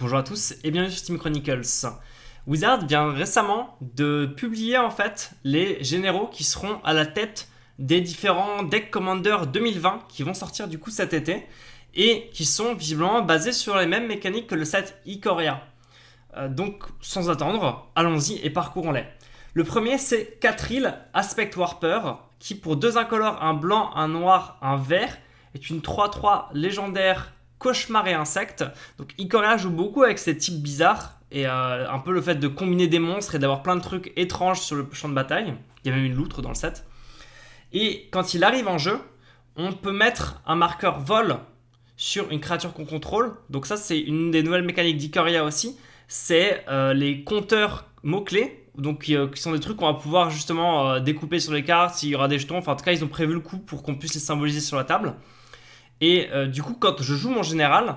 Bonjour à tous et bienvenue sur Steam Chronicles. Wizard vient récemment de publier en fait les généraux qui seront à la tête des différents Deck Commander 2020 qui vont sortir du coup cet été et qui sont visiblement basés sur les mêmes mécaniques que le set Ikoria. Donc sans attendre, allons-y et parcourons-les. Le premier c'est Katril Aspect Warper qui pour deux incolores, un blanc, un noir, un vert est une 3-3 légendaire cauchemar et insecte. Donc Ikoria joue beaucoup avec ces types bizarres et un peu le fait de combiner des monstres et d'avoir plein de trucs étranges sur le champ de bataille. Il y a même une loutre dans le set. Et quand il arrive en jeu, on peut mettre un marqueur vol sur une créature qu'on contrôle. Donc ça c'est une des nouvelles mécaniques d'Ikoria aussi. C'est les compteurs mots-clés. Donc qui sont des trucs qu'on va pouvoir justement découper sur les cartes, s'il y aura des jetons. Enfin en tout cas ils ont prévu le coup pour qu'on puisse les symboliser sur la table. Et du coup, quand je joue mon général,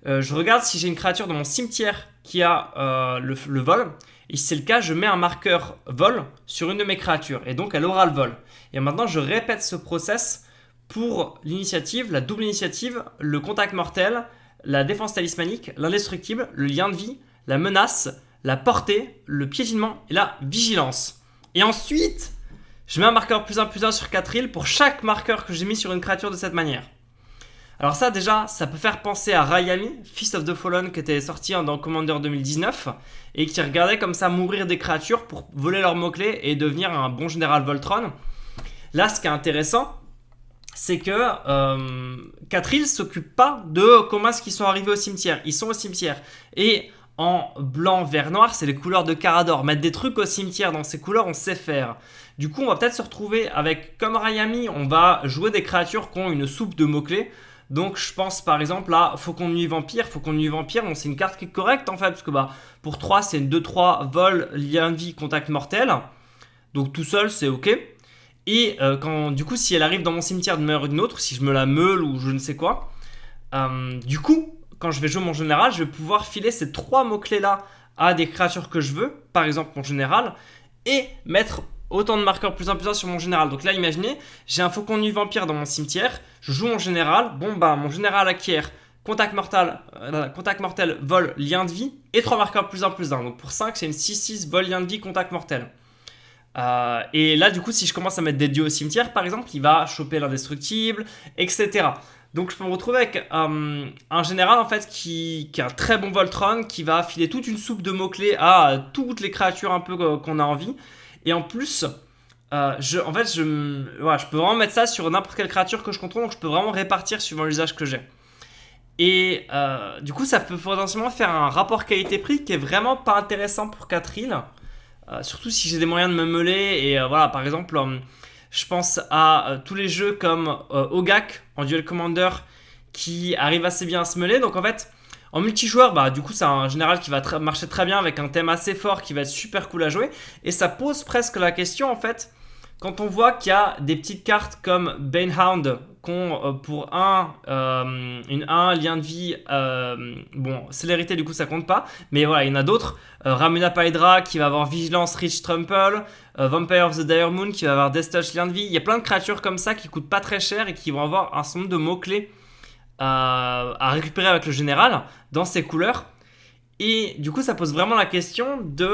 je regarde si j'ai une créature dans mon cimetière qui a le vol. Et si c'est le cas, je mets un marqueur vol sur une de mes créatures. Et donc, elle aura le vol. Et maintenant, je répète ce process pour l'initiative, la double initiative, le contact mortel, la défense talismanique, l'indestructible, le lien de vie, la menace, la portée, le piétinement et la vigilance. Et ensuite, je mets un marqueur +1/+1 sur 4 îles pour chaque marqueur que j'ai mis sur une créature de cette manière. Alors ça déjà, ça peut faire penser à Rayami, Fist of the Fallen qui était sorti dans Commander 2019 et qui regardait comme ça mourir des créatures pour voler leurs mots-clés et devenir un bon général Voltron. Là, ce qui est intéressant, c'est que Katril ne s'occupe pas de comment est-ce qu'ils sont arrivés au cimetière. Ils sont au cimetière. Et en blanc, vert, noir, c'est les couleurs de Carador. Mettre des trucs au cimetière dans ces couleurs, on sait faire. Du coup, on va peut-être se retrouver avec, comme Rayami, on va jouer des créatures qui ont une soupe de mots-clés. Donc je pense par exemple à Faucon de Nuit Vampire. Faucon de Nuit Vampire, bon, c'est une carte qui est correcte en fait, parce que pour 3 c'est une 2-3 vol, lien de vie, contact mortel. Donc tout seul c'est ok. Et du coup si elle arrive dans mon cimetière d'une manière ou d'une autre, si je me la meule ou je ne sais quoi, du coup quand je vais jouer mon général, je vais pouvoir filer ces 3 mots-clés là à des créatures que je veux, par exemple mon général, et mettre autant de marqueurs +1/+1 sur mon général. Donc là, imaginez, j'ai un Faucon de Nuit Vampire dans mon cimetière, je joue mon général, mon général acquiert contact mortel, vol, lien de vie, et 3 marqueurs +1/+1. Donc pour 5, c'est une 6-6, vol, lien de vie, contact mortel. Et là, du coup, si je commence à mettre des dieux au cimetière, par exemple, il va choper l'indestructible, etc. Donc je peux me retrouver avec un général en fait qui a un très bon Voltron, qui va filer toute une soupe de mots-clés à toutes les créatures un peu qu'on a envie. Et en plus, je peux vraiment mettre ça sur n'importe quelle créature que je contrôle, donc je peux vraiment répartir suivant l'usage que j'ai. Et du coup, ça peut potentiellement faire un rapport qualité-prix qui est vraiment pas intéressant pour Katril, surtout si j'ai des moyens de me meuler. Et voilà, par exemple, je pense à tous les jeux comme Ogak en Duel Commander qui arrivent assez bien à se meuler. Donc en fait, en multijoueur, du coup, c'est un général qui va marcher très bien avec un thème assez fort qui va être super cool à jouer. Et ça pose presque la question, en fait, quand on voit qu'il y a des petites cartes comme Banehound, qu'on pour une 1, lien de vie, célérité, du coup, ça compte pas. Mais voilà, il y en a d'autres. Ramuna Pydra qui va avoir Vigilance, Reach Trample. Vampire of the Dire Moon qui va avoir Death Touch, lien de vie. Il y a plein de créatures comme ça qui coûtent pas très cher et qui vont avoir un certain nombre de mots-clés à récupérer avec le général dans ses couleurs. Et du coup ça pose vraiment la question de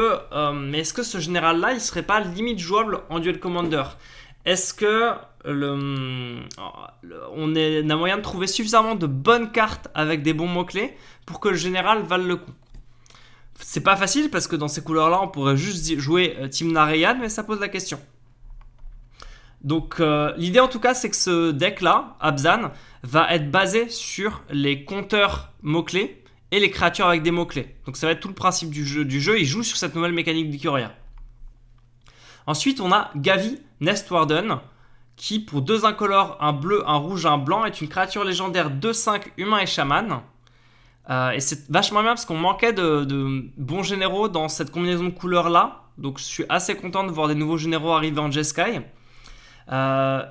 mais est-ce que ce général là il serait pas limite jouable en Duel Commander? Est-ce que on a moyen de trouver suffisamment de bonnes cartes avec des bons mots clés pour que le général vaille le coup? C'est pas facile parce que dans ces couleurs là on pourrait juste jouer Team Narayan, mais ça pose la question. Donc l'idée en tout cas c'est que ce deck là, Abzan, va être basé sur les compteurs mots-clés et les créatures avec des mots-clés. Donc ça va être tout le principe du jeu, il joue sur cette nouvelle mécanique d'Ikoria. Ensuite on a Gavi Nestwarden, qui pour 2 incolores, un bleu, un rouge, un blanc, est une créature légendaire 2-5 humain et chaman. Et c'est vachement bien parce qu'on manquait de bons généraux dans cette combinaison de couleurs là. Donc je suis assez content de voir des nouveaux généraux arriver en Jeskai.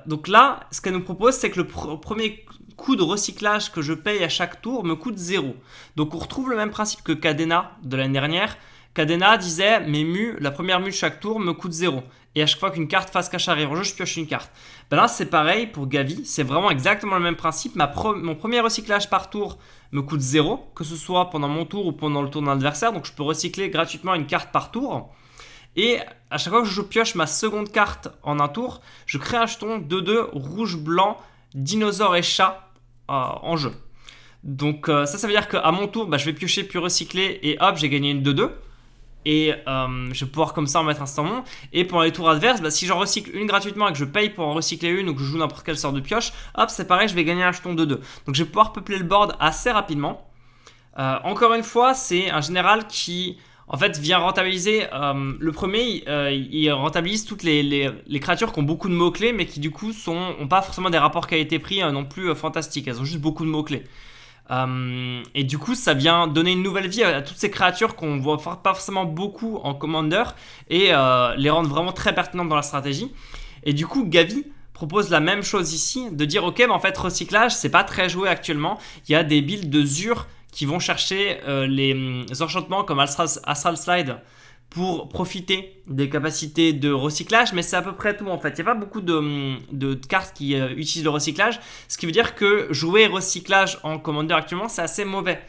Donc là, ce qu'elle nous propose, c'est que le premier coup de recyclage que je paye à chaque tour me coûte 0. Donc on retrouve le même principe que Cadena de l'année dernière. Cadena disait mes mus, la première mue de chaque tour me coûte 0. et à chaque fois qu'une carte face cache arrive en jeu, je pioche une carte. Ben là, c'est pareil pour Gavi, c'est vraiment exactement le même principe. Mon premier recyclage par tour me coûte 0, que ce soit pendant mon tour ou pendant le tour d'un adversaire, donc je peux recycler gratuitement une carte par tour. Et à chaque fois que je pioche ma seconde carte en un tour, je crée un jeton 2-2 rouge, blanc, dinosaure et chat en jeu. Donc ça veut dire qu'à mon tour, je vais piocher puis recycler et hop, j'ai gagné une 2-2. Et je vais pouvoir comme ça en mettre instantanément. Et pendant les tours adverses, si j'en recycle une gratuitement et que je paye pour en recycler une ou que je joue n'importe quelle sorte de pioche, hop, c'est pareil, je vais gagner un jeton 2-2. Donc je vais pouvoir peupler le board assez rapidement. Encore une fois, c'est un général qui en fait vient rentabiliser. Le premier, il rentabilise toutes les créatures qui ont beaucoup de mots-clés, mais qui du coup n'ont pas forcément des rapports qualité-prix non plus fantastiques. Elles ont juste beaucoup de mots-clés. Et du coup, ça vient donner une nouvelle vie à toutes ces créatures qu'on voit pas forcément beaucoup en Commander et les rendre vraiment très pertinentes dans la stratégie. Et du coup, Gavi propose la même chose ici, de dire ok, en fait, recyclage, c'est pas très joué actuellement. Il y a des builds de Zur qui vont chercher les enchantements comme Astral Slide pour profiter des capacités de recyclage, mais c'est à peu près tout en fait. Il n'y a pas beaucoup de cartes qui utilisent le recyclage, ce qui veut dire que jouer recyclage en Commander actuellement, c'est assez mauvais.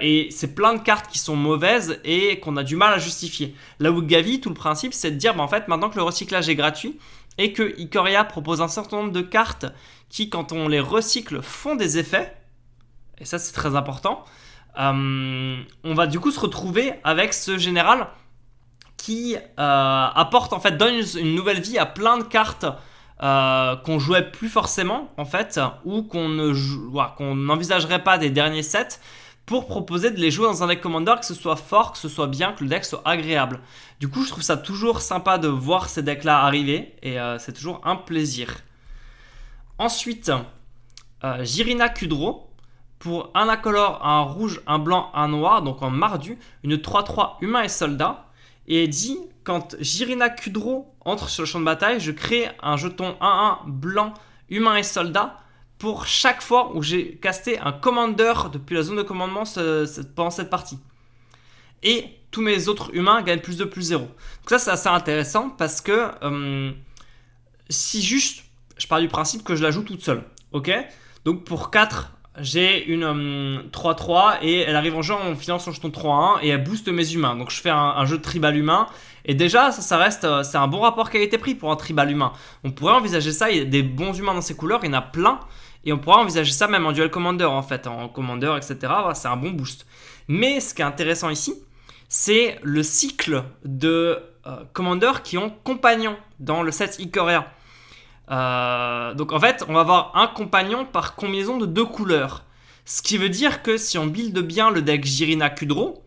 Et c'est plein de cartes qui sont mauvaises et qu'on a du mal à justifier. Là où Gavi, tout le principe, c'est de dire en fait, maintenant que le recyclage est gratuit et que Ikoria propose un certain nombre de cartes qui, quand on les recycle, font des effets, et ça c'est très important, on va du coup se retrouver avec ce général qui apporte en fait, donne une nouvelle vie à plein de cartes qu'on jouait plus forcément en fait, ou qu'on n'envisagerait pas des derniers sets, pour proposer de les jouer dans un deck Commander, que ce soit fort, que ce soit bien, que le deck soit agréable. Du coup, je trouve ça toujours sympa de voir ces decks là arriver, et c'est toujours un plaisir. Ensuite, Jirina Kudro. Pour un incolore, un rouge, un blanc, un noir, donc en mardu, une 3-3 humain et soldat. Et elle dit, quand Jirina Kudro entre sur le champ de bataille, je crée un jeton 1-1 blanc, humain et soldat pour chaque fois où j'ai casté un commander depuis la zone de commandement pendant cette partie. Et tous mes autres humains gagnent plus 2, plus 0. Donc ça, c'est assez intéressant parce que si juste, je pars du principe que je la joue toute seule. Ok ? Donc pour 4, j'ai une 3-3 et elle arrive en jeu en filant son jeton 3-1 et elle booste mes humains. Donc je fais un jeu de tribal humain. Et déjà, ça reste, c'est un bon rapport qualité-prix pour un tribal humain. On pourrait envisager ça, il y a des bons humains dans ces couleurs, il y en a plein. Et on pourrait envisager ça même en duel commander en fait, en commander, etc. Voilà, c'est un bon boost. Mais ce qui est intéressant ici, c'est le cycle de commanders qui ont compagnon dans le set Ikoria. Donc en fait, on va avoir un compagnon par combinaison de 2 couleurs. Ce qui veut dire que si on build bien le deck Jirina Kudro,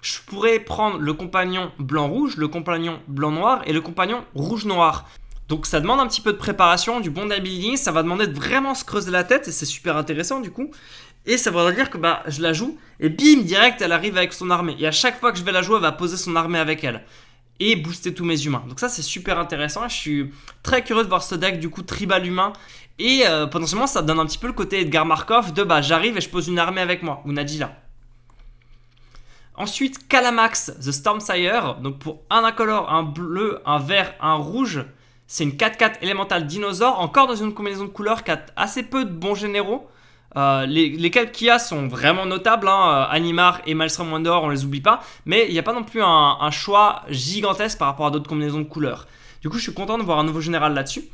je pourrais prendre le compagnon blanc-rouge, le compagnon blanc-noir et le compagnon rouge-noir. Donc ça demande un petit peu de préparation, du bon deck building, ça va demander de vraiment se creuser la tête et c'est super intéressant du coup. Et ça voudrait dire que je la joue et bim, direct elle arrive avec son armée. Et à chaque fois que je vais la jouer, elle va poser son armée avec elle. Et booster tous mes humains. Donc ça c'est super intéressant. Je suis très curieux de voir ce deck du coup tribal humain. Et potentiellement ça donne un petit peu le côté Edgar Markov de j'arrive et je pose une armée avec moi. Ou Nadila. Ensuite Kalamax The Stormsire. Donc pour un incolore, un bleu, un vert, un rouge. C'est une 4-4 élémentale dinosaure. Encore dans une combinaison de couleurs qui a assez peu de bons généraux. Lesquels qu'il y a sont vraiment notables, hein. Animar et Maelstrom Wanderer, on les oublie pas, mais il n'y a pas non plus un choix gigantesque par rapport à d'autres combinaisons de couleurs. Du coup, je suis content de voir un nouveau général là-dessus.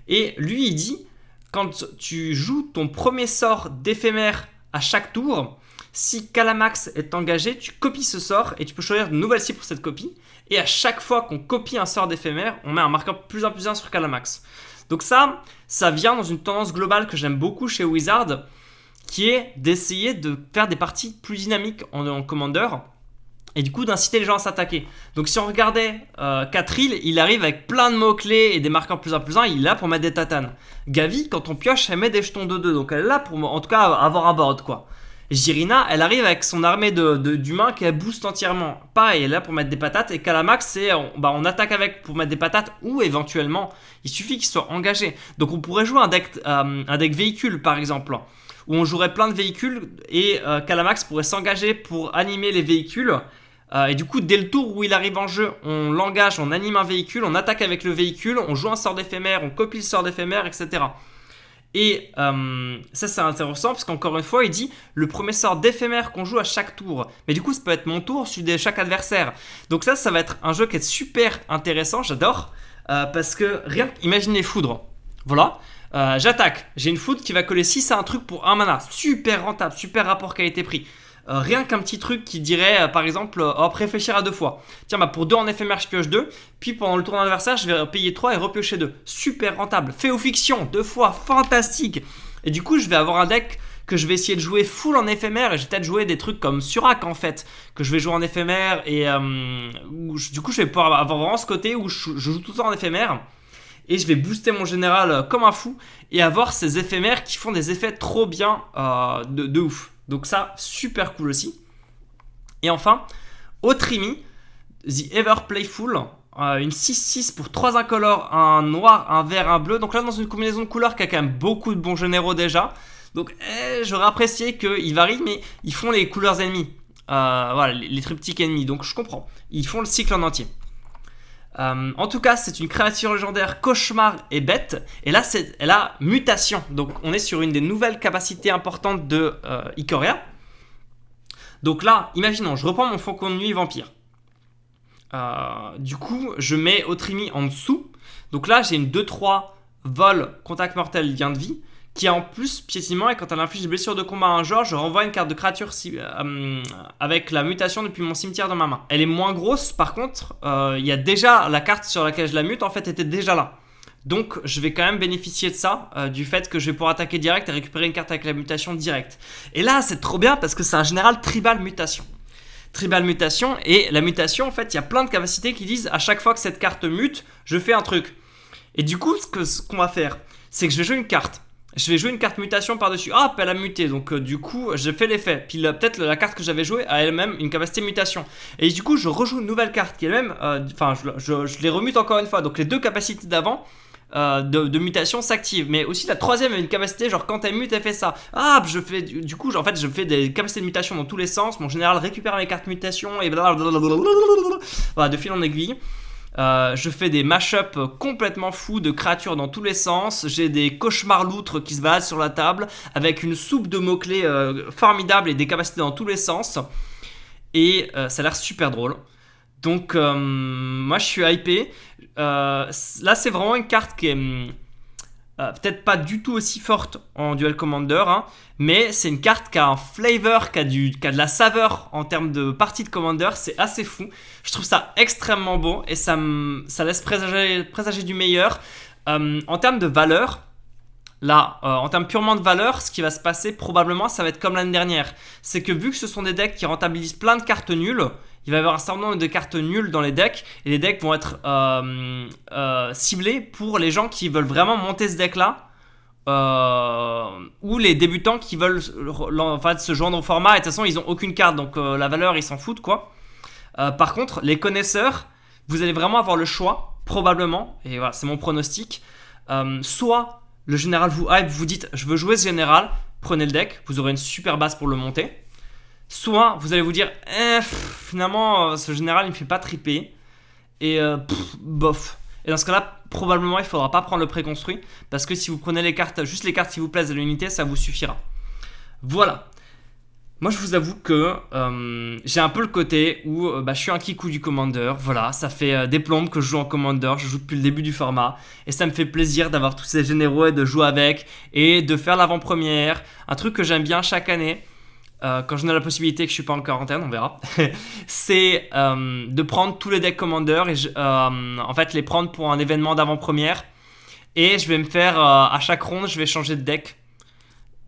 Et lui, il dit, quand tu joues ton premier sort d'éphémère à chaque tour, si Kalamax est engagé, tu copies ce sort et tu peux choisir de nouvelles cibles pour cette copie. Et à chaque fois qu'on copie un sort d'éphémère, on met un marqueur +1 +1 sur Kalamax. Donc ça vient dans une tendance globale que j'aime beaucoup chez Wizard, qui est d'essayer de faire des parties plus dynamiques en Commander et du coup d'inciter les gens à s'attaquer. Donc si on regardait Katril, il arrive avec plein de mots-clés et des marqueurs +1 +1, il est là pour mettre des tatanes. Gavi, quand on pioche, elle met des jetons 2-2, donc elle est là pour en tout cas avoir un board quoi. Jirina, elle arrive avec son armée d'humains qu'elle booste entièrement. Pareil, elle est là pour mettre des patates. Et Kalamax, c'est on attaque avec pour mettre des patates ou éventuellement, il suffit qu'il soit engagé. Donc on pourrait jouer un deck véhicule par exemple, où on jouerait plein de véhicules et Kalamax pourrait s'engager pour animer les véhicules Et du coup, dès le tour où il arrive en jeu, on l'engage, on anime un véhicule, on attaque avec le véhicule, on joue un sort d'éphémère, on copie le sort d'éphémère, etc. Et ça c'est intéressant parce qu'encore une fois il dit le premier sort d'éphémère qu'on joue à chaque tour. Mais du coup ça peut être mon tour, celui de chaque adversaire. Donc ça va être un jeu qui est super intéressant, j'adore. Parce que rien, imaginez foudre. Voilà, j'attaque, j'ai une foudre qui va coller 6 à un truc pour 1 mana. Super rentable, super rapport qualité-prix. Rien qu'un petit truc qui dirait par exemple réfléchir à 2 fois. Tiens, pour 2 en éphémère je pioche 2, puis pendant le tour d'adversaire je vais payer 3 et repiocher 2. Super rentable. Féo-fiction 2 fois, fantastique. Et du coup je vais avoir un deck que je vais essayer de jouer full en éphémère, et je vais peut-être jouer des trucs comme Surak en fait, que je vais jouer en éphémère, et du coup je vais pouvoir avoir vraiment ce côté où je joue tout le temps en éphémère, et je vais booster mon général comme un fou, et avoir ces éphémères qui font des effets trop bien de ouf. Donc ça, super cool aussi. Et enfin, Otrimi, The Ever Playful, une 6-6 pour 3 incolores, un noir, un vert, un bleu. Donc là, dans une combinaison de couleurs qui a quand même beaucoup de bons généraux déjà. Donc j'aurais apprécié qu'ils varient, mais ils font les couleurs ennemies. Voilà, les triptyques ennemis. Donc je comprends. Ils font le cycle en entier. En tout cas, c'est une créature légendaire cauchemar et bête. Et là, elle a mutation. Donc, on est sur une des nouvelles capacités importantes de Ikoria. Donc là, imaginons, je reprends mon faucon de nuit vampire. Du coup, je mets Otrimi en dessous. Donc là, j'ai une 2-3 vol, contact mortel, lien de vie, qui a en plus piétinement, et quand elle inflige des blessures de combat à un joueur, je renvoie une carte de créature avec la mutation depuis mon cimetière dans ma main. Elle est moins grosse, par contre, il y a déjà la carte sur laquelle je la mute, en fait, était déjà là. Donc, je vais quand même bénéficier de ça, du fait que je vais pouvoir attaquer direct et récupérer une carte avec la mutation directe. Et là, c'est trop bien parce que c'est un général tribal mutation. Tribal mutation, et la mutation, en fait, il y a plein de capacités qui disent à chaque fois que cette carte mute, je fais un truc. Et du coup, ce qu'on va faire, c'est que je vais jouer une carte. Je vais jouer une carte mutation par-dessus. Ah, elle a muté. Donc, du coup, je fais l'effet. Puis, peut-être la carte que j'avais jouée a elle-même une capacité mutation. Et du coup, je rejoue une nouvelle carte qui est elle-même. Je les remute encore une fois. Donc, les deux capacités d'avant de mutation s'activent. Mais aussi, la troisième a une capacité. Genre, quand elle mute, elle fait ça. Ah, je fais. Du coup, en fait, je fais des capacités de mutation dans tous les sens. Mon général récupère mes cartes mutation. Et blablabla. Voilà, de fil en aiguille. Je fais des mash-up complètement fous de créatures dans tous les sens. J'ai des cauchemars loutres qui se baladent sur la table avec une soupe de mots-clés formidable et des capacités dans tous les sens. Et ça a l'air super drôle. Donc, moi je suis hypé. Là, c'est vraiment une carte qui est peut-être pas du tout aussi forte en Duel Commander, hein, mais c'est une carte qui a un flavor, qui a de la saveur en termes de partie de Commander. C'est assez fou. Je trouve ça extrêmement beau et ça laisse présager du meilleur. En termes de valeur, là, en termes purement de valeur, ce qui va se passer probablement, ça va être comme l'année dernière. C'est que vu que ce sont des decks qui rentabilisent plein de cartes nulles, il va y avoir un certain nombre de cartes nulles dans les decks, et les decks vont être ciblés pour les gens qui veulent vraiment monter ce deck-là, ou les débutants qui veulent en fait, se joindre au format, et de toute façon ils n'ont aucune carte, donc la valeur ils s'en foutent quoi. Par contre, les connaisseurs, vous allez vraiment avoir le choix, probablement, et voilà, c'est mon pronostic, soit le général vous hype, vous dites je veux jouer ce général, prenez le deck, vous aurez une super base pour le monter. Soit vous allez vous dire finalement ce général il me fait pas triper et bof. Et dans ce cas-là, probablement il faudra pas prendre le préconstruit parce que si vous prenez juste les cartes qui vous plaisent à l'unité, ça vous suffira. Voilà. Moi je vous avoue que j'ai un peu le côté où je suis un kikou du Commander. Voilà, ça fait des plombes que je joue en Commander, je joue depuis le début du format et ça me fait plaisir d'avoir tous ces généraux et de jouer avec et de faire l'avant-première. Un truc que j'aime bien chaque année. Quand je n'ai la possibilité que je suis pas en quarantaine, on verra, c'est de prendre tous les decks Commander et en fait les prendre pour un événement d'avant-première et je vais me faire à chaque ronde je vais changer de deck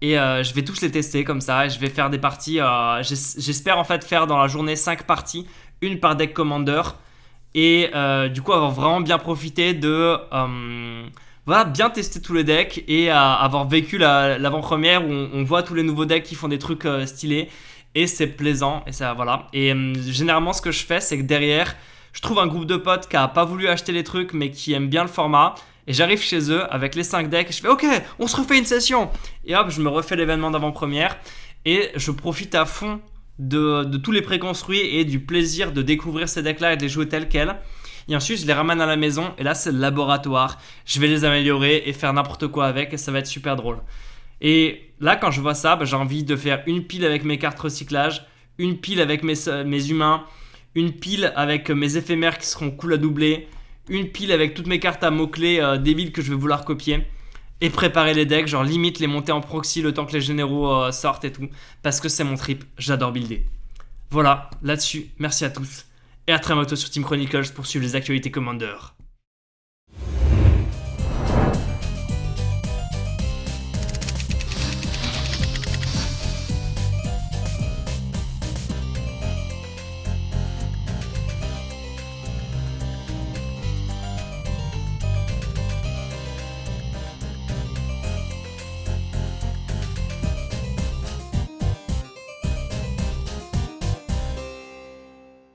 et je vais tous les tester comme ça et je vais faire des parties, j'espère en fait faire dans la journée 5 parties, une par deck Commander et du coup avoir vraiment bien profité de voilà, bien tester tous les decks et avoir vécu l'avant-première où on voit tous les nouveaux decks qui font des trucs stylés et c'est plaisant et ça voilà. Et généralement ce que je fais c'est que derrière je trouve un groupe de potes qui a pas voulu acheter les trucs mais qui aiment bien le format et j'arrive chez eux avec les 5 decks et je fais ok on se refait une session et hop je me refais l'événement d'avant-première et je profite à fond de tous les préconstruits et du plaisir de découvrir ces decks-là et de les jouer tels quels. Et ensuite, je les ramène à la maison et là, c'est le laboratoire. Je vais les améliorer et faire n'importe quoi avec et ça va être super drôle. Et là, quand je vois ça, j'ai envie de faire une pile avec mes cartes recyclage, une pile avec mes humains, une pile avec mes éphémères qui seront cool à doubler, une pile avec toutes mes cartes à mots-clés débiles que je vais vouloir copier. Et préparer les decks, genre limite les monter en proxy le temps que les généraux sortent et tout. Parce que c'est mon trip, j'adore builder. Voilà, là-dessus, merci à tous. Et à très bientôt sur Team Chronicles pour suivre les actualités Commander.